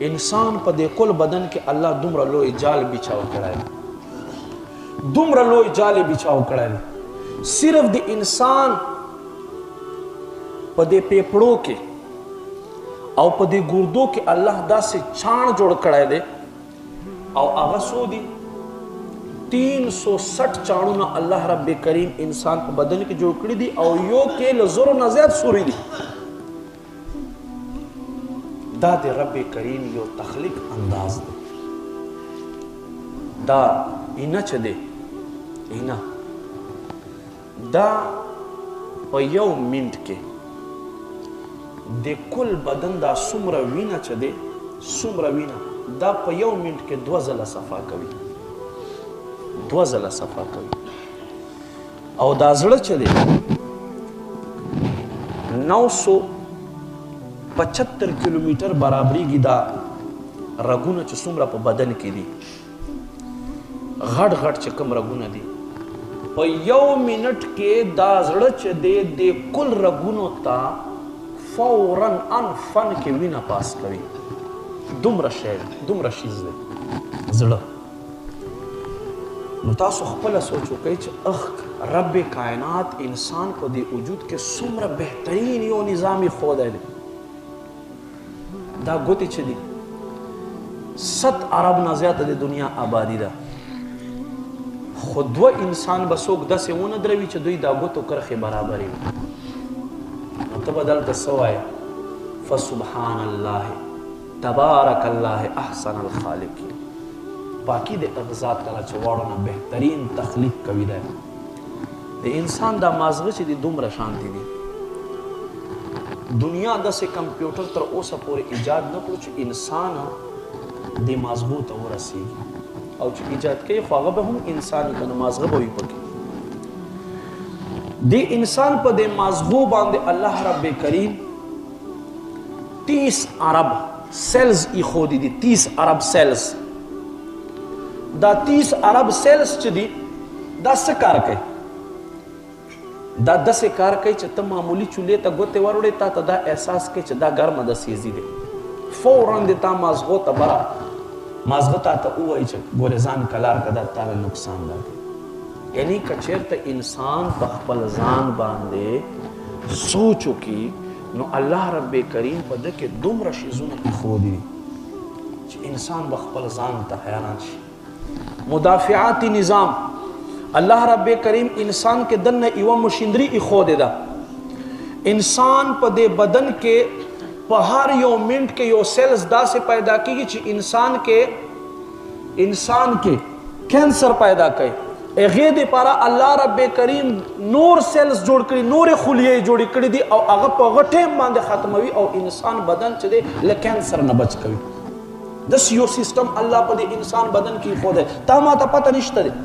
انسان په دې کل بدن کې الله دومره لوی جال بچاو کړی دومره لوی جال بچاو کړی صرف د انسان په دې پیپړو کې او په دې ګردو کې الله داسې چاڼ جوړ کړی دی او هغه څو دي 360 چاڼونه الله رب کریم انسان په بدن کې جوړ کړي دي او یو کې له زرو نه زیات سوري دي دا د رب کریم یو تخلیق انداز دی دا اینا چه دی اینا دا په یو منټ کې د کل بدن دا څومره وینه چه دی څومره وینه دا په یو منټ کې 2 ځله صفا کوي 2 ځله صفا کوي او دا زړه چه دی 975 کیلومیټر برابرېږي دا رګونه چې څومره په بدن کې دي غټ غټ چې کوم رګونه دي په یو منټ کې دا زړه چې دی د کل رګونو ته فوراً انفن کې وینه پاس کوي دومره شی دومره شیز دی زړه نو تاسو خپله سوچ وکئ چې رب کائنات انسان په دې وجود کې څومره بهترین یو نظام یې ښودی دی دا ګوتې چې دي 7 ارب نه زیاته د دنیا آبادي ده خو 2 انسان به څوک داسې ونه دروي چې دوی دا ګوتو کرښې برابرې وي نو ته به دلته څه وایې فسبحان الله تبارک الله احسن الخالقین پاکی د هغه ذات تعالی چې واړو نه بهترین تخلیق کوي دی د انسان دا مازغه چې دي دومره شانتي دي دنیا داسې کمپیوټر تر اوسه پورې ایجاد نه کړو چې انسان د مازغو ته ورسېږي او چې ایجاد کوي خو هغه به هم انسان که نو مازغه به وي پکې د انسان په دې مازغو باندې الله رب کریم 30 ارب سیلز ایښودي دي 30 ارب سیلز دا 30 ارب سیلز چې دي دا څه کار کوي دا داسې کار کوي چې ته معمولی چولې ته ګوتې وروړې تا ته دا احساس کوي چې دا ګرمه ده سیزي دی فوراً د تا مازغو ته بره مازغه تا ته ووایي چې ګورې ځان کلار که دا تا له نقصان ده یعنی که چېرته انسان په خپل ځان باندې سوچ وکړي نو الله رب کریم په ده کې دومره شیزونه ایښودي دي چې انسان به خپل ځان ته حیران شي مدافعاتي نظام الله رب کریم انسان کې دنه یوه مشندري ایښودې ده انسان په دې بدن کې په هر یو منټ کې یو سیلز داسې پیدا کېږي چې انسان کې کینسر پیدا کوي هغې دپاره الله رب کریم نور سیلز جوړ کړي نورې خلیې جوړې کړي دي او هغه په هغه ټایم باندې ختموي او انسان بدن چې دی له کینسر نه بچ کوي داسې یو سیسټم الله په دې انسان بدن کې ایښودی تا ما ته پته نشته دی